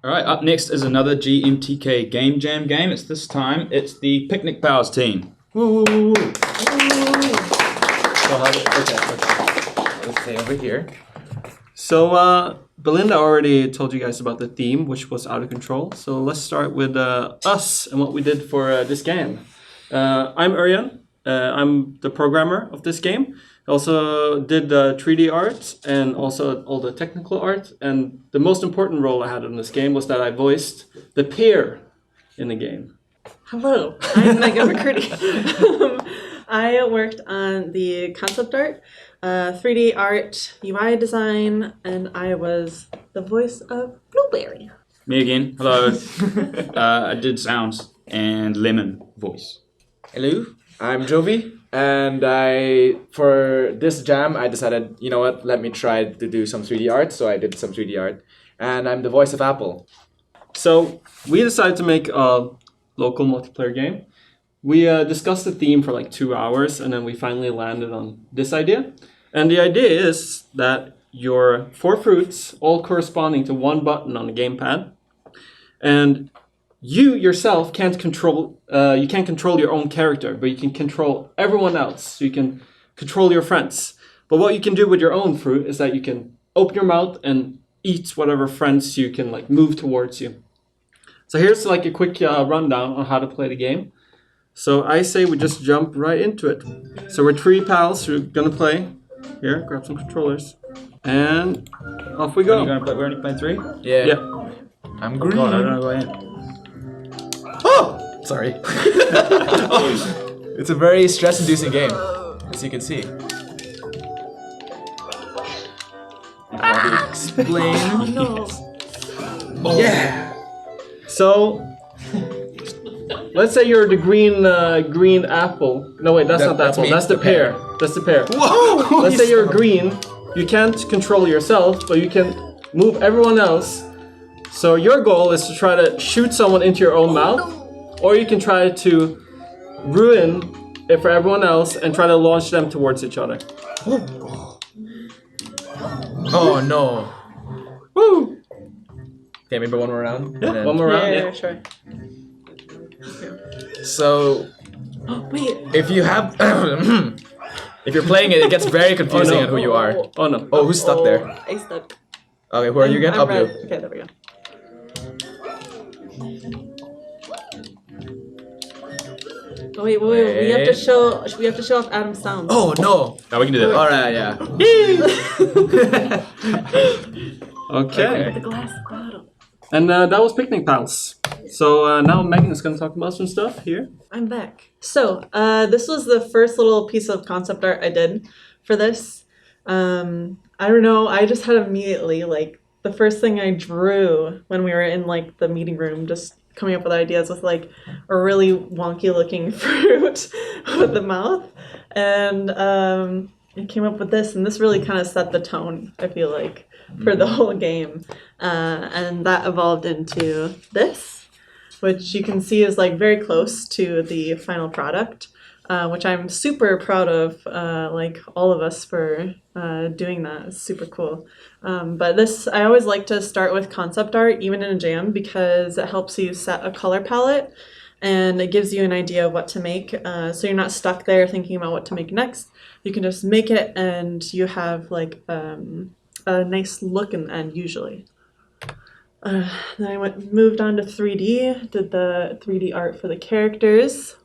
All right, up next is another GMTK Game Jam game. This time it's the Picnic Pals team. Woo, woo, woo, woo. So let's stay over here. So Belinda already told you guys about the theme, which was out of control. So let's start with us and what we did for this game. I'm Ørjan. I'm the programmer of this game. I also did the 3D art and also all the technical art. And the most important role I had in this game was that I voiced the peer in the game. Hello, I'm Megan McCurdy. I worked on the concept art, 3D art, UI design, and I was the voice of Blueberry. Me again. Hello. I did sounds and lemon voice. Hello, I'm Jovi, and for this jam I decided, you know what, let me try to do some 3D art, so I did some 3D art, and I'm the voice of Apple. So we decided to make a local multiplayer game. We discussed the theme for like 2 hours, and then we finally landed on this idea. And the idea is that your 4 fruits, all corresponding to one button on the gamepad, and you yourself can't control your own character, but you can control everyone else. So you can control your friends. But what you can do with your own fruit is that you can open your mouth and eat whatever friends you can like move towards you. So here's like a quick rundown on how to play the game. So I say we just jump right into it. So we're 3 pals who are gonna play. Here, grab some controllers. And off we go. We're only playing 3? Yeah. I'm green. God, I don't know who I am. Oh! Sorry. It's a very stress-inducing game, as you can see. Explain. Oh no. Oh. Yeah! So, let's say you're the green apple. No wait, that's not the that's apple. me. That's the pear. That's the pear. Whoa! Let's say you're green. You can't control yourself, but you can move everyone else. So your goal is to try to shoot someone into your own mouth, or you can try to ruin it for everyone else and try to launch them towards each other. Oh no. Woo! Okay, maybe one more round? Yeah, And then- one more round. Yeah, Yeah. sure. So, Oh, wait. if you have... if you're playing it, it gets very confusing on who you are. Oh no. Oh, who's stuck there? I stuck. Okay, who are you again? I'm Up red. you. Okay, there we go. Oh, wait. We have to show. We have to show off Adam's sounds. Oh no! No, we can do that. Alright, yeah. Okay. The glass bottle. And that was Picnic Pals. So now Megan is going to talk about some stuff here. I'm back. So, this was the first little piece of concept art I did for this. I don't know, I just had immediately, like, the first thing I drew when we were in, like, the meeting room, just coming up with ideas with, like, a really wonky looking fruit with the mouth. And I came up with this, and this really kind of set the tone, I feel like, for the whole game. And that evolved into this, which you can see is like very close to the final product, which I'm super proud of, like all of us for doing that. It's super cool. But this, I always like to start with concept art, even in a jam, because it helps you set a color palette and it gives you an idea of what to make. So you're not stuck there thinking about what to make next. You can just make it and you have like a nice look in the end, usually. Then I moved on to 3D, did the 3D art for the characters.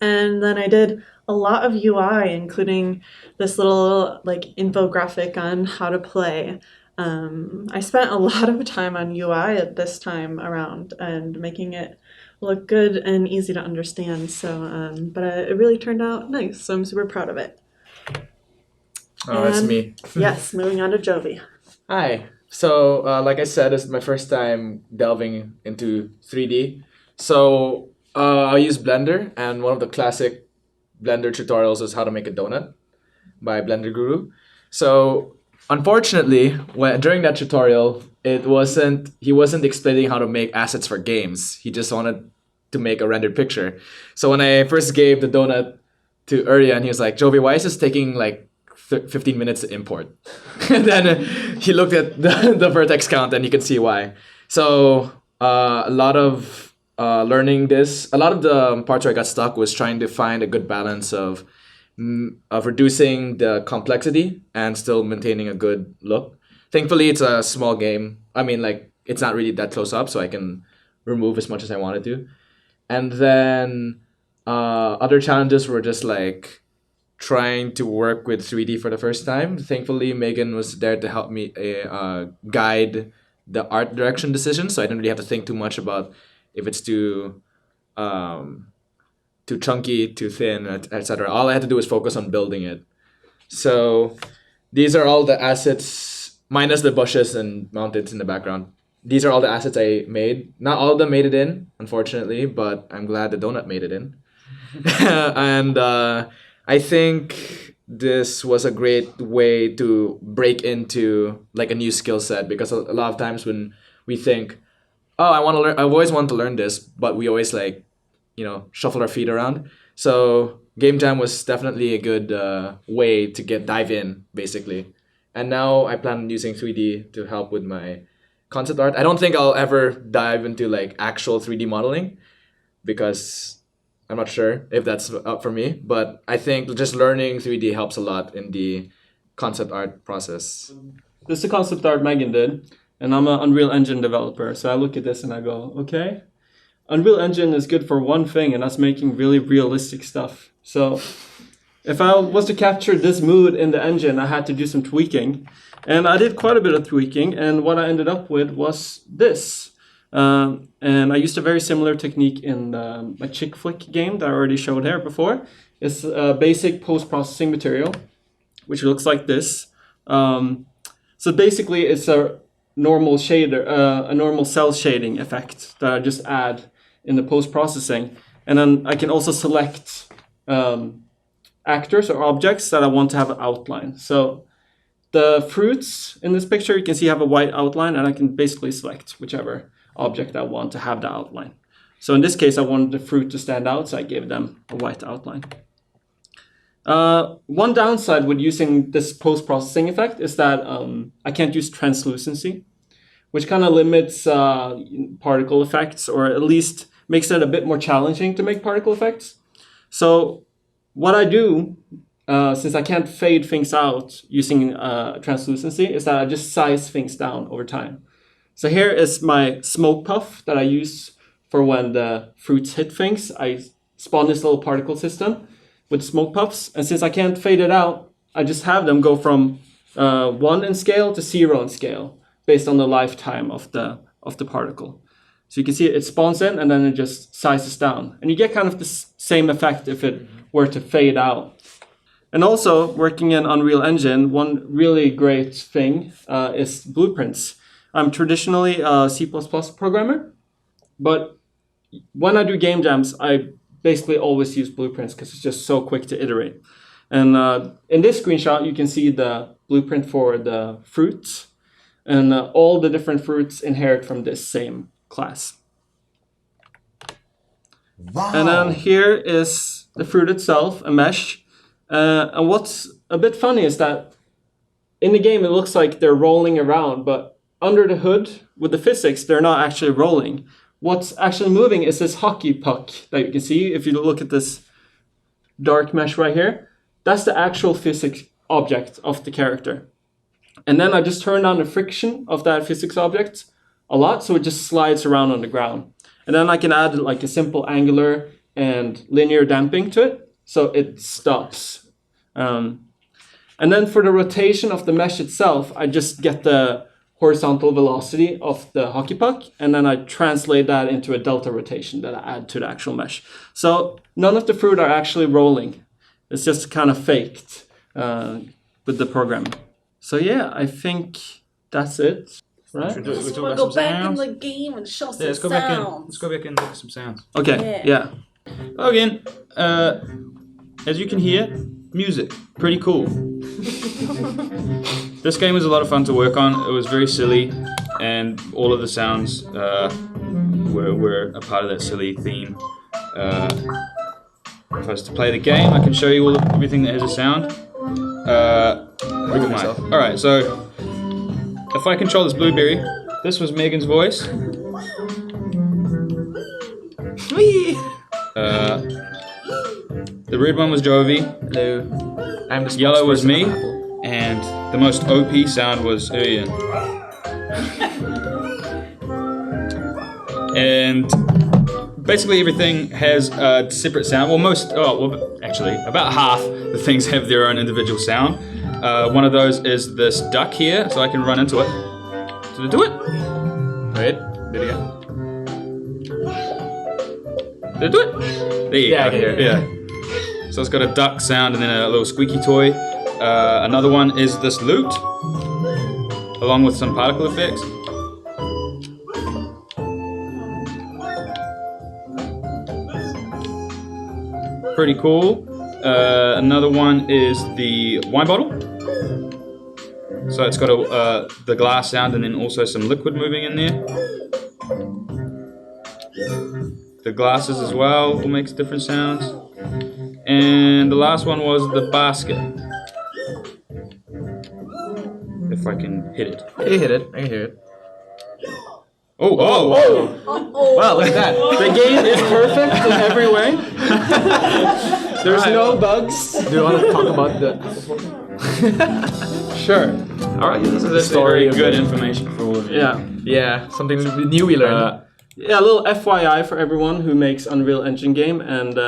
And then I did a lot of UI, including this little like infographic on how to play. I spent a lot of time on UI at this time around and making it look good and easy to understand. So, but it really turned out nice, so I'm super proud of it. Oh, that's And- me. Yes, moving on to Jovi. Hi. So, like I said, this is my first time delving into 3D. So, I use Blender, and one of the classic Blender tutorials is how to make a donut by Blender Guru. So, unfortunately, during that tutorial, he wasn't explaining how to make assets for games. He just wanted to make a rendered picture. So when I first gave the donut to Ørjan, he was like, "Jovi, why is this taking like 15 minutes to import. And then he looked at the vertex count, and you can see why. So a lot of learning this, a lot of the parts where I got stuck was trying to find a good balance of reducing the complexity and still maintaining a good look. Thankfully, it's a small game. I mean, like, it's not really that close up, so I can remove as much as I wanted to. And then other challenges were just like trying to work with 3D for the first time. Thankfully, Megan was there to help me guide the art direction decision, so I didn't really have to think too much about if it's too chunky, too thin, etc. All I had to do was focus on building it. So these are all the assets, minus the bushes and mountains in the background. These are all the assets I made. Not all of them made it in, unfortunately, but I'm glad the donut made it in. And I think this was a great way to break into like a new skill set, because a lot of times when we think, oh, I've always wanted to learn this, but we always like, shuffle our feet around. So Game Jam was definitely a good way to dive in, basically. And now I plan on using 3D to help with my concept art. I don't think I'll ever dive into like actual 3D modeling, because I'm not sure if that's up for me. But I think just learning 3D helps a lot in the concept art process. This is the concept art Megan did, and I'm an Unreal Engine developer. So I look at this and I go, okay, Unreal Engine is good for one thing, and that's making really realistic stuff. So if I was to capture this mood in the engine, I had to do some tweaking. And I did quite a bit of tweaking, and what I ended up with was this. And I used a very similar technique in my chick flick game that I already showed here before. It's a basic post-processing material, which looks like this. So basically, it's a normal shader, a normal cell shading effect that I just add in the post-processing. And then I can also select actors or objects that I want to have an outline. So the fruits in this picture, you can see have a white outline, and I can basically select whichever object I want to have the outline. So in this case, I wanted the fruit to stand out, so I gave them a white outline. One downside with using this post-processing effect is that I can't use translucency, which kind of limits particle effects, or at least makes it a bit more challenging to make particle effects. So what I do, since I can't fade things out using translucency, is that I just size things down over time. So here is my smoke puff that I use for when the fruits hit things. I spawn this little particle system with smoke puffs, and since I can't fade it out, I just have them go from 1 in scale to 0 in scale based on the lifetime of the particle. So you can see it spawns in, and then it just sizes down. And you get kind of the same effect if it were to fade out. And also, working in Unreal Engine, one really great thing is blueprints. I'm traditionally a C++ programmer, but when I do game jams, I basically always use blueprints because it's just so quick to iterate. And in this screenshot, you can see the blueprint for the fruits, and all the different fruits inherit from this same class. Wow. And then here is the fruit itself, a mesh. And what's a bit funny is that in the game, it looks like they're rolling around, but under the hood with the physics, they're not actually rolling. What's actually moving is this hockey puck that you can see. If you look at this dark mesh right here, that's the actual physics object of the character. And then I just turn down the friction of that physics object a lot, so it just slides around on the ground. And then I can add like a simple angular and linear damping to it, so it stops. And then for the rotation of the mesh itself, I just get the horizontal velocity of the hockey puck, and then I translate that into a delta rotation that I add to the actual mesh. So none of the fruit are actually rolling. It's just kind of faked with the programming. So yeah, I think that's it, right? We Just talk want about to some go back in sounds. the game and show some Yeah, let's go back in. sounds. Let's go back in and look at some sounds. Okay, yeah. Again, as you can hear, music, pretty cool. This game was a lot of fun to work on. It was very silly, and all of the sounds were a part of that silly theme. If I was to play the game, I can show you everything that has a sound. Who am I? All right, so if I control this blueberry, this was Megan's voice. The red one was Jovi. Hello. I'm the Yellow was spokesperson me, of Apple. and the most OP sound was Ørjan. And basically everything has a separate sound. Actually, about half the things have their own individual sound. One of those is this duck here, so I can run into it. Did it do it? Wait, do it again. Did it do it? There you Yeah, go. I can hear it. Yeah. So it's got a duck sound and then a little squeaky toy. Another one is this lute, along with some particle effects. Pretty cool. Another one is the wine bottle. So it's got the glass sound and then also some liquid moving in there. The glasses as well all makes different sounds. And the last one was the basket. If I can hit it. You hit it. I can hear it. Oh! Wow, look at that. The game is perfect in every way. There's no bugs. Do you want to talk about the... Sure. Alright, this is story very of good it. information for all of you. Yeah. Yeah, something new we learned. Yeah, a little FYI for everyone who makes Unreal Engine game. And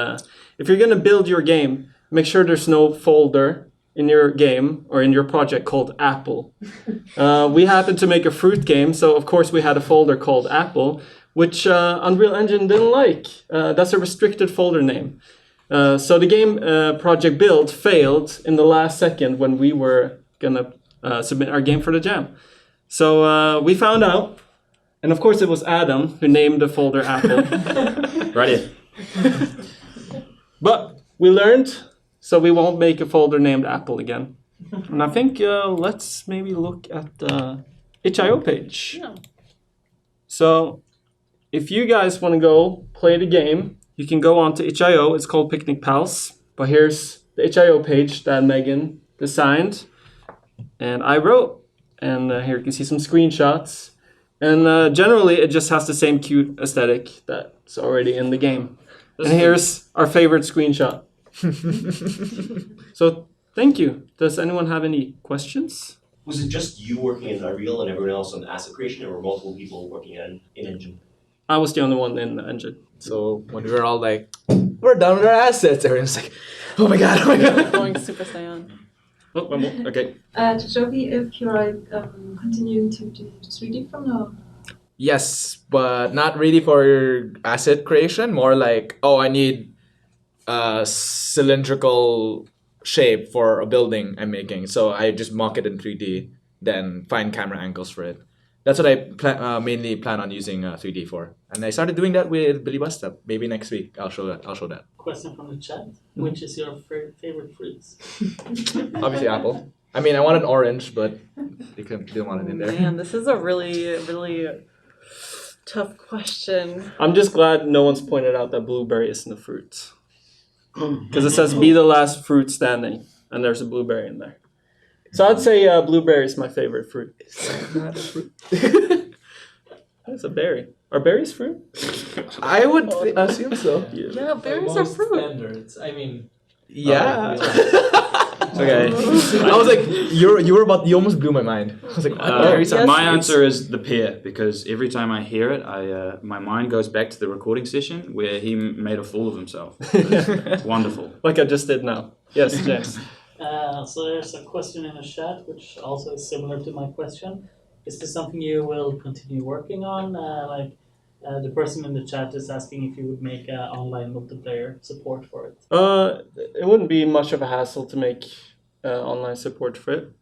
if you're gonna build your game, make sure there's no folder in your game or in your project called Apple. We happened to make a fruit game, so of course we had a folder called Apple, which Unreal Engine didn't like. That's a restricted folder name. So the game project build failed in the last second when we were gonna submit our game for the jam. So we found out, and of course it was Adam who named the folder Apple. Right here. But we learned, so we won't make a folder named Apple again. And I think let's maybe look at the itch.io page. Yeah. So if you guys want to go play the game, you can go on to itch.io. It's called Picnic Pals. But here's the itch.io page that Megan designed and I wrote. And here you can see some screenshots. And generally, it just has the same cute aesthetic that's already in the game. And here's our favorite screenshot. So, thank you. Does anyone have any questions? Was it just you working in Unreal and everyone else on asset creation, or were multiple people working in Engine? I was the only one in the engine. So when we were all like, we're done with our assets, everyone's like, oh my god. Going Super Saiyan. Oh, one more. Okay. Jovi, if you're continuing to do 3D from now. Yes, but not really for asset creation. More like, oh, I need a cylindrical shape for a building I'm making. So I just mock it in 3D, then find camera angles for it. That's what I mainly plan on using 3D for. And I started doing that with Billy Bus Step. Maybe next week I'll show that. Question from the chat. Which is your favorite fruits? Obviously apple. I mean, I wanted orange, but they didn't want it in there. Man, this is a really, really tough question. I'm just glad no one's pointed out that blueberry isn't a fruit. Because it says be the last fruit standing, and there's a blueberry in there. So I'd say blueberry is my favorite fruit. Not a fruit. It's a berry. Are berries fruit? I would assume so. Yeah, berries are fruit. Standards. I mean, Yeah. Okay. I was like, you almost blew my mind. I was like, berries are My fruits? answer is the pear, because every time I hear it, my mind goes back to the recording session where he made a fool of himself. It's wonderful. Like I just did now. Yes, James. so there's a question in the chat which also is similar to my question. Is this something you will continue working on? The person in the chat is asking if you would make online multiplayer support for it. It wouldn't be much of a hassle to make online support for it.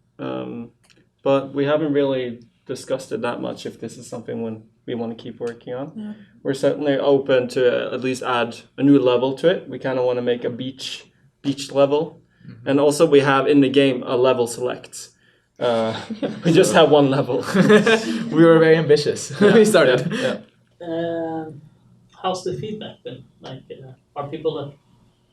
But we haven't really discussed it that much if this is something we want to keep working on. Yeah. We're certainly open to at least add a new level to it. We kind of want to make a beach level. Mm-hmm. And also we have in the game a level select. We just have one level. We were very ambitious when we started. Yeah. How's the feedback been? Are people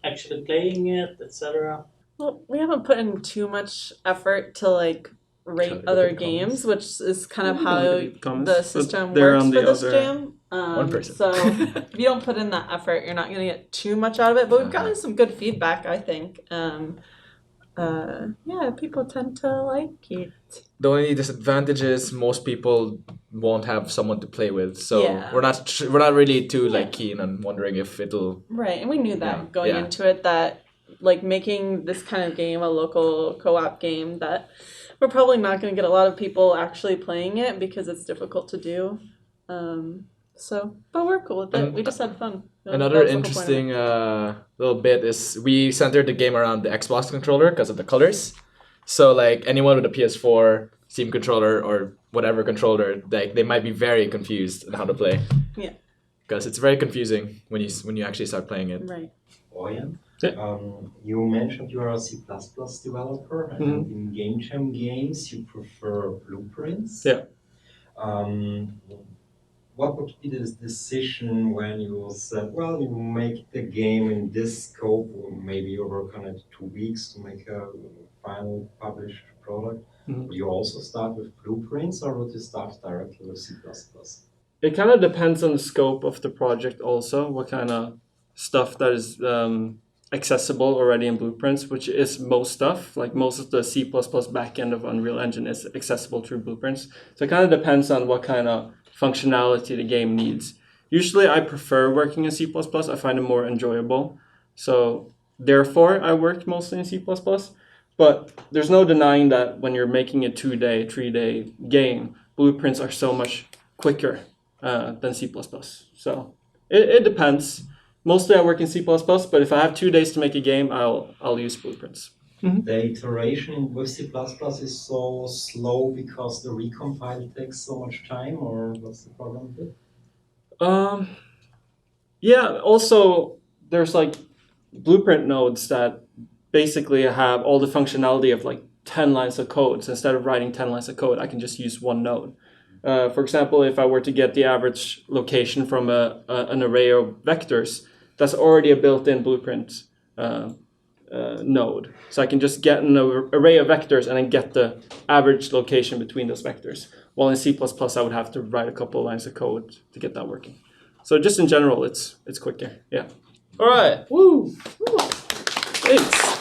actually playing it, etc.? Well, we haven't put in too much effort to like rate Look other at the games, comments. which is kind of Look how at the comments. the But system they're works on for the this other- jam. One person. So if you don't put in that effort, you're not gonna get too much out of it. But we've gotten some good feedback, I think. Yeah, people tend to like it. The only disadvantage is most people won't have someone to play with, so Yeah. we're not really too like keen on wondering if it'll. Right, and we knew that Yeah, going yeah. into it, that like making this kind of game a local co-op game, that we're probably not going to get a lot of people actually playing it because it's difficult to do. But we're cool with it. And We just had fun. Another That was the whole point of it. interesting little bit is we centered the game around the Xbox controller because of the colors. So like anyone with a PS4, Steam controller, or whatever controller, like they might be very confused on how to play. Yeah. Because it's very confusing when you actually start playing it. Right. Ørjan, Yeah. you mentioned you are a C++ developer, and in Game Jam games you prefer blueprints. Yeah. What would be the decision when you said, well, you make the game in this scope, or maybe you work on it 2 weeks to make a final published product? Would you also start with blueprints, or would you start directly with C++? It kind of depends on the scope of the project also, what kind of stuff that is accessible already in blueprints, which is most stuff. Like most of the C++ backend of Unreal Engine is accessible through blueprints. So it kind of depends on what kind of functionality the game needs. Usually I prefer working in C++. I find it more enjoyable. So therefore I worked mostly in C++. But there's no denying that when you're making a 2-day, 3-day game, blueprints are so much quicker than C++. So it depends. Mostly I work in C++, but if I have 2 days to make a game, I'll use blueprints. The iteration with C++ is so slow because the recompile takes so much time, or what's the problem with it? Yeah, also there's like blueprint nodes that basically have all the functionality of like 10 lines of code. So instead of writing 10 lines of code, I can just use one node. For example, if I were to get the average location from an array of vectors, that's already a built-in blueprint node. So I can just get an array of vectors and then get the average location between those vectors. While in C++, I would have to write a couple of lines of code to get that working. So just in general, it's quicker. Yeah. All right. Woo! Thanks.